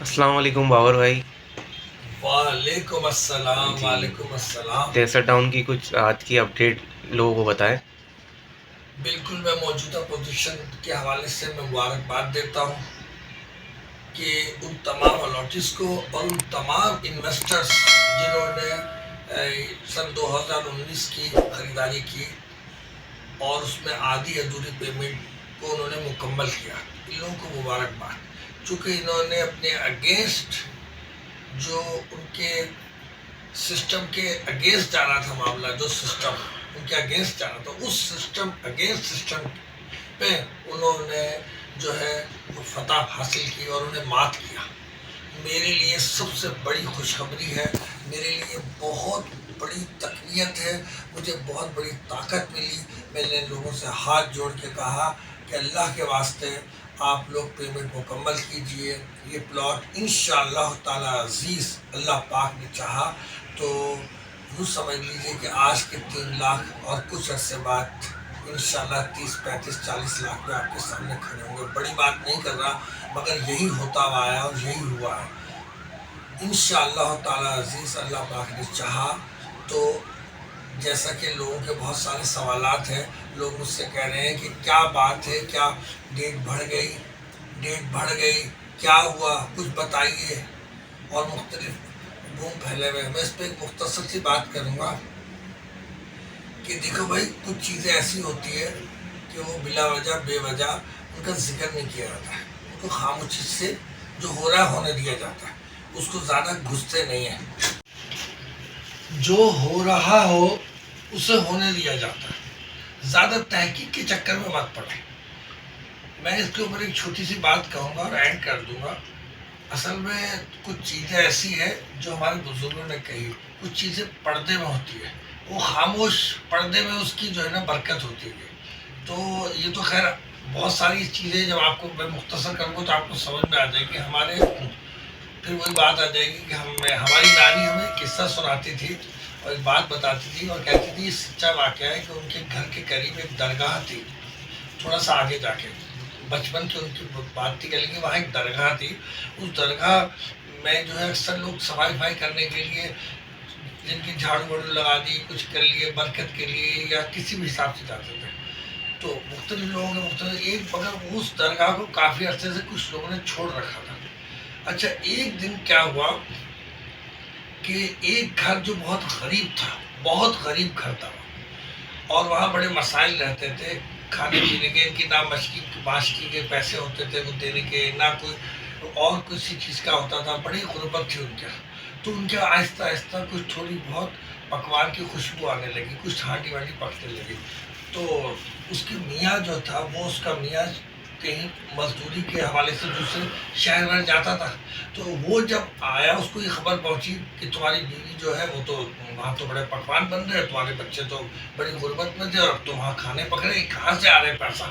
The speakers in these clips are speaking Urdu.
السلام علیکم باور بھائی. وعلیکم السلام. جی، وعلیکم السلام. تیسر ٹاؤن کی کچھ آج کی اپڈیٹ لوگوں کو بتائیں. بالکل میں موجودہ پوزیشن کے حوالے سے میں مبارکباد دیتا ہوں کہ ان تمام الاٹس کو اور ان تمام انویسٹرز جنہوں نے سن 2019 کی خریداری کی اور اس میں آدھی ادھوری پیمنٹ کو انہوں نے مکمل کیا، ان لوگوں کو مبارکباد. چونکہ انہوں نے اپنے اگینسٹ جو ان کے سسٹم کے اگینسٹ جا رہا تھا معاملہ، جو سسٹم ان کے اگینسٹ جا رہا تھا، اس سسٹم اگینسٹ سسٹم پہ انہوں نے جو ہے وہ فتح حاصل کی اور انہیں مات کیا. میرے لیے سب سے بڑی خوشخبری ہے، میرے لیے بہت بڑی تقویت ہے، مجھے بہت بڑی طاقت ملی. میں نے لوگوں سے ہاتھ جوڑ کے کہا کہ اللہ کے واسطے آپ لوگ پیمنٹ مکمل کیجئے. یہ پلاٹ انشاءاللہ تعالی عزیز اللہ پاک نے چاہا تو یوں سمجھ لیجئے کہ آج کے 3 لاکھ اور کچھ عرصے بعد انشاءاللہ 30 35 40 لاکھ میں آپ کے سامنے کھڑے ہوں گے. بڑی بات نہیں کر رہا، مگر یہی ہوتا ہوا ہے اور یہی ہوا ہے. انشاءاللہ تعالی عزیز اللہ پاک نے چاہا تو جیسا کہ لوگوں کے بہت سارے سوالات ہیں، لوگ مجھ سے کہہ رہے ہیں کہ کیا بات ہے، کیا ڈیٹ بڑھ گئی، کیا ہوا، کچھ بتائیے، اور مختلف بوم پھیلے ہوئے. میں اس پہ ایک مختصر سی بات کروں گا کہ دیکھو بھائی، کچھ چیزیں ایسی ہوتی ہے کہ وہ بلا وجہ بے وجہ ان کا ذکر نہیں کیا جاتا ہے، ان کو خاموشی سے جو ہو رہا ہے ہونے دیا جاتا ہے، اس کو زیادہ گھستے نہیں ہیں. جو ہو رہا ہو اسے ہونے دیا جاتا ہے، زیادہ تحقیق کے چکر میں مت پڑے. میں اس کے اوپر ایک چھوٹی سی بات کہوں گا اور اینڈ کر دوں گا. اصل میں کچھ چیزیں ایسی ہیں جو ہمارے بزرگوں نے کہی، کچھ چیزیں پردے میں ہوتی ہے، وہ خاموش پردے میں اس کی جو ہے نا برکت ہوتی ہے. تو یہ تو خیر بہت ساری چیزیں جب آپ کو میں مختصر کروں گا تو آپ کو سمجھ میں آ جائے گی. ہمارے پھر وہی بات آ جائے گی کہ ہماری نانی ہمیں قصہ سناتی تھی اور ایک بات بتاتی تھی اور کہتی تھی یہ سچا واقعہ ہے کہ ان کے گھر کے قریب ایک درگاہ تھی، تھوڑا سا آگے جا کے. بچپن کی ان کی بات تھی کہ وہاں ایک درگاہ تھی. اس درگاہ میں جو ہے اکثر لوگ صفائی کرنے کے لیے جن کی جھاڑو واڑو لگا دی، کچھ کر لیے برکت کے لیے یا کسی بھی حساب سے جاتے تھے. تو مختلف لوگوں کے مختلف ایک، مگر اس درگاہ کو کافی عرصے سے کچھ لوگوں نے چھوڑ رکھا تھا. اچھا، ایک دن کیا ہوا کہ ایک گھر جو بہت غریب تھا، بہت غریب گھر تھا، اور وہاں بڑے مسائل رہتے تھے کھانے پینے کے، ان کی نہ ماشکی کے پیسے ہوتے تھے وہ دینے کے، نہ کوئی اور کسی چیز کا ہوتا تھا. بڑی غربت تھی ان کے. تو ان کے آہستہ آہستہ کچھ تھوڑی بہت پکوان کی خوشبو آنے لگی، کچھ ہانڈی وانڈی پکنے لگی. تو اس کی میاں جو تھا، وہ اس کا میاں کہیں مزدوری کے حوالے سے دوسرے شہر میں جاتا تھا. تو وہ جب آیا اس کو یہ خبر پہنچی کہ تمہاری بیوی جو ہے وہ تو وہاں تو بڑے پکوان بن رہے ہیں، تمہارے بچے تو بڑی غربت میں تھے اور اب تو وہاں کھانے پک رہے ہیں، کہاں سے آ رہے پیسہ.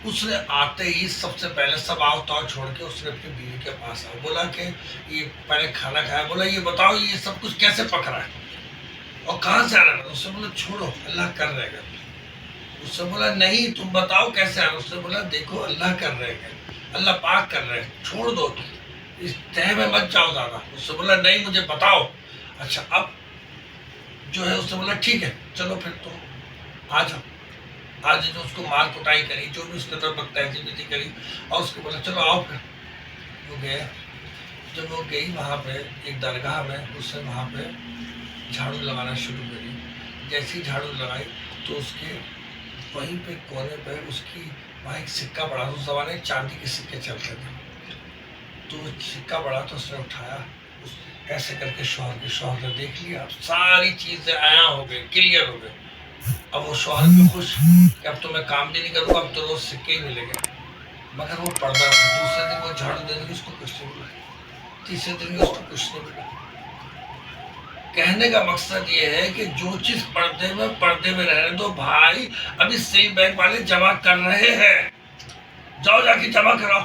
اس نے آتے ہی سب سے پہلے سب آؤ تاؤ چھوڑ کے اس نے اپنی بیوی کے پاس آیا، بولا کہ یہ پہلے کھانا کھایا، بولا یہ بتاؤ یہ سب کچھ کیسے پک رہا ہے اور کہاں سے آ رہا ہے. اس نے بولا چھوڑو اللہ کر رہے گا. اس سے بولا نہیں تم بتاؤ کیسے آ رہا. اس نے بولا دیکھو اللہ کر رہے گا، اللہ پاک کر رہے ہیں، چھوڑ دو اس تہ میں مت جاؤ زیادہ. اس سے بولا نہیں مجھے بتاؤ. اچھا اب جو ہے اس سے بولا ٹھیک ہے چلو پھر تم آ جاؤ. آج جو اس کو مار کٹائی کری، جو بھی اس کے طرف تہذیب کری، اور اس کو بولا چلو آؤ. پھر وہ گئے. جب وہ گئی وہاں پہ ایک درگاہ میں، اس نے وہاں پہ جھاڑو لگانا شروع کری. جیسی جھاڑو لگائی تو اس کے وہیں پہ کونے پہ اس کی وہاں ایک سکہ پڑا. اس زمانے چاندی کے سکے چلتے تھے. تو وہ سکہ پڑا تو اس نے اٹھایا، ایسے کر کے شوہر نے دیکھ لیا. ساری چیزیں عیاں ہو گئی، کلیئر ہو گئی. اب وہ شوہر بھی خوش کہ اب تو میں کام بھی نہیں کروں گا، اب تو روز سکے ہی ملیں گے. مگر وہ پردہ تھا. دوسرے دن وہ جھاڑو دینے کی اس کو کچھ نہیں ملا، تیسرے دن بھی اس کو کچھ نہیں ملا. کہنے کا مقصد یہ ہے کہ جو چیز پردے میں رہنے دو بھائی. ابھی سیل بینک والے جمع کر رہے ہیں، جاؤ جا کے جمع کراؤ.